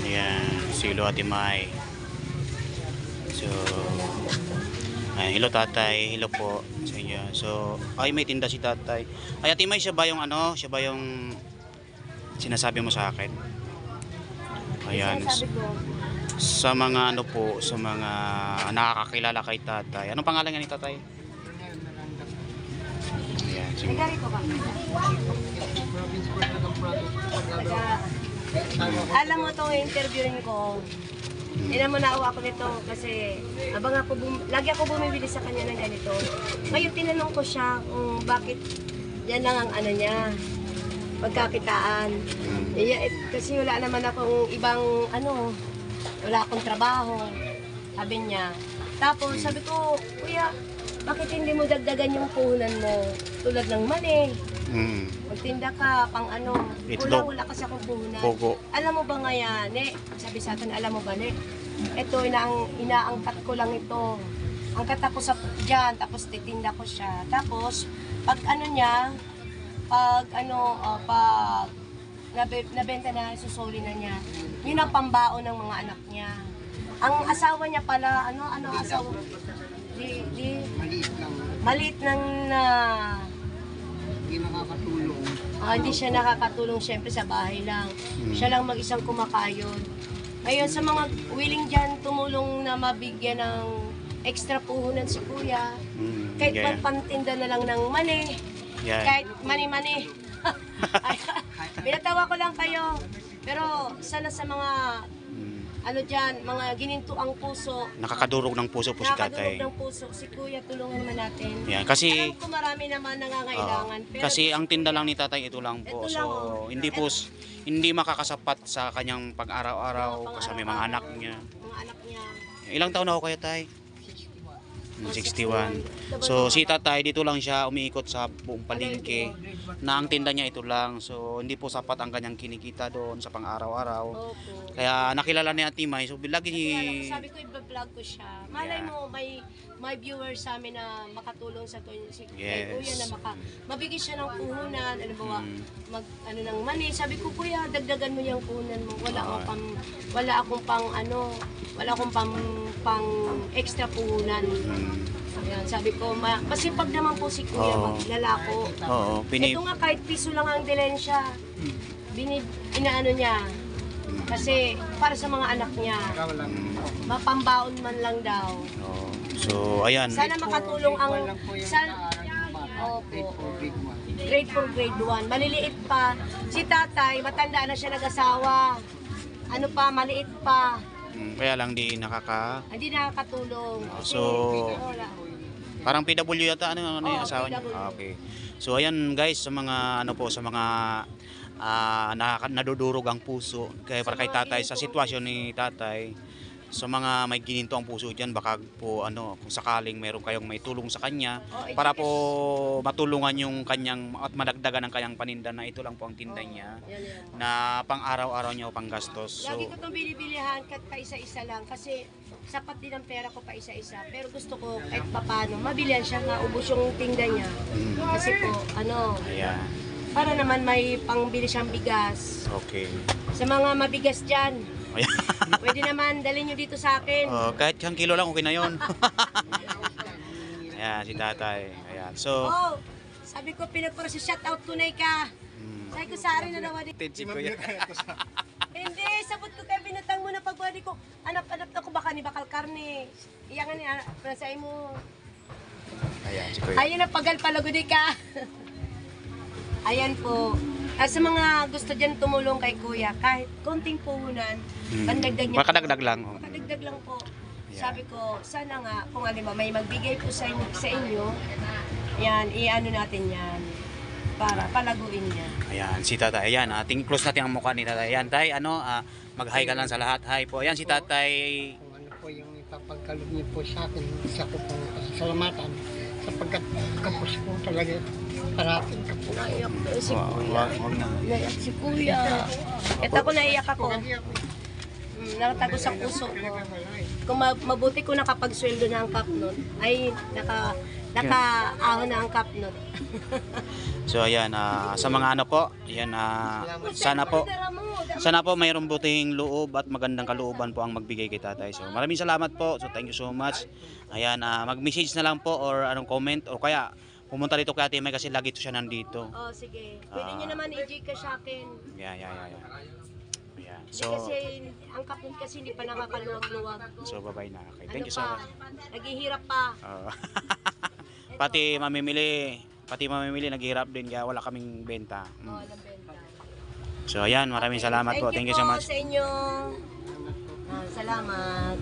Ayan, si Ate May. So, ayan, hello tatay, hello po sa inyo. So, ay may tinda si tatay. Ay Ate May, siya ba yung ano? Siya ba yung sinasabi mo sa akin? Ayan. Sabi ko, Sa mga ano po, sa mga nakakakilala kay tatay. Anong pangalan nga ni tatay? Ayan, sige. nagari ko ba? Alam mo itong interviewin ko, ilan mo naawa ako nito kasi lagi ako bumibili sa kanya ng ganito. Ngayon tinanong ko siya kung bakit yan lang ang ano niya, pagkakitaan. Kasi wala naman akong ibang wala akong trabaho, sabi niya. Tapos sabi ko, kuya, bakit hindi mo dagdagan yung puhunan mo tulad ng mani? Magtinda ka pang wala kasi akong puhunan. Pogo. Alam mo ba nga yan, sabi sa akin, alam mo ba, ito, inaangkat ko lang ito. Angkat ako dyan, tapos titinda ko siya. Tapos, pag nabenta na, susuli na niya, yun ang pambaon ng mga anak niya. Ang asawa niya pala, asawa? Maliit lang na Hindi nakakatulong. hindi siya nakakatulong syempre sa bahay lang. Siya lang mag-isang kumakayod. Ngayon sa mga willing dyan tumulong na mabigyan ng extra puhunan si kuya, kahit pantinda na lang ng mani, kahit mani-mani. Binatawa ko lang kayo. Pero sana sa mga mga gininto ang puso. Nakakadurog ng puso po si tatay. Nakakadurog ng puso. Si kuya, tulungan naman natin. Yan, kasi alam ko marami naman nangangailangan. Pero kasi ang tinda lang ni tatay ito lang po. Ito So, lang, hindi makakasapat sa kanyang pag-araw-araw kasi may mga anak niya. mga anak niya. Ilang taon na ako kaya tay? 61. So si tatay dito lang siya umiikot sa buong palengke na ang tinda niya ito lang. So hindi po sapat ang kanyang kinikita doon sa pang-araw-araw. Opo. Kaya nakilala ni Ate May. So lagi Sabi ko i-vlog ko siya. Malay mo may viewers sa amin na makatulong sa kay kuya na mabigyan siya ng puhunan, ng mani. Sabi ko, kuya, dagdagan mo yung puhunan mo. Wala akong pang extra puhunan. Ayan, sabi ko, masipag naman po si kuya, maglalako. Ito nga kahit piso lang ang dilensya. Inaano niya. Kasi para sa mga anak niya, mapambaon man lang daw. So, ayan. Sana makatulong ang grade 4, grade 1. Maliliit pa. Si tatay, matanda na siya nag-asawa. Maliit pa. Kaya lang hindi nakakatulong. So, parang PW yata yung asawa niya. Okay. So, ayan guys, sa mga sa mga nadudurog ang puso kaya para kay tatay sa sitwasyon ni tatay, sa mga may gininto ang puso diyan, baka po kung sakaling mayroon kayong may tulong sa kanya para po matulungan yung kanyang at madagdagan ang kanyang paninda na ito lang po ang tinda niya na pang araw-araw niya o pang gastos. So, lagi ko itong binibilihan kahit pa isa-isa lang kasi sapat din ang pera ko pa isa-isa, pero gusto ko kahit papano mabilihan siya nga ubos yung tinda niya kasi po ayan. para naman may pangbili siyang bigas. Okay. Sa mga mabigas dyan, pwede naman dalhin nyo dito sa akin. Kahit 1 kilo lang, okay na yun. Ayan, si tatay. Ayan. So, sabi ko, pinagpara si shoutout tunay ka. Sabi ko, sari na naman. Hindi, sabot ko kaya binatang mo na pagbali ko. Anap-anap na ko baka ni bakal karne. Iyan nga ni, panasay mo. ayan, si kuya. Ayun na, pagal palagudi ka. Ayan po. Sa mga gusto dyan tumulong kay kuya, kahit konting puhunan, pandagdag niya. Makadagdag lang. Makadagdag lang po. Yeah. Sabi ko, sana nga, kung may magbigay po sa inyo, yan, natin yan. Para palaguin niya. Ayan, si tatay. Ayan, close natin ang mukha ni tatay. Ayan, tay, mag-hi ka lang sa lahat. Hi po. Ayan, si tatay. Kung ano po yung ipapagkaloob niyo po sa akin, isa ko pong salamatan sapagkat kapos po talaga parating ka po. Naiyak si kuya. Wag na. Naiyak si kuya. Ito ako naiyak ako. Nakatago sa puso ko. Kung mabuti ko nakapagsweldo na ang kap nun, ay Nakaahon na ang kapnot. So ayan, sa mga ano po, ayan, sana po mayroong butihing loob at magandang kalooban po ang magbigay kay tatay. So maraming salamat po. So thank you so much. Ayan, mag-message na lang po or anong comment o kaya pumunta dito kay Ate May kasi lagi to siya nandito. Oh, sige. Pwede nyo naman i-Gcash sa akin. Yeah. Ayan. So, kasi ang kapnot kasi hindi pa nakakaluwag-luwag. So bye-bye na. Okay, thank you so much. Naghihirap pa. Oo. Pati mamimili naghihirap din kaya wala kaming benta. Walang benta. So ayan, maraming salamat po. Thank you so much. Sa inyo. Salamat.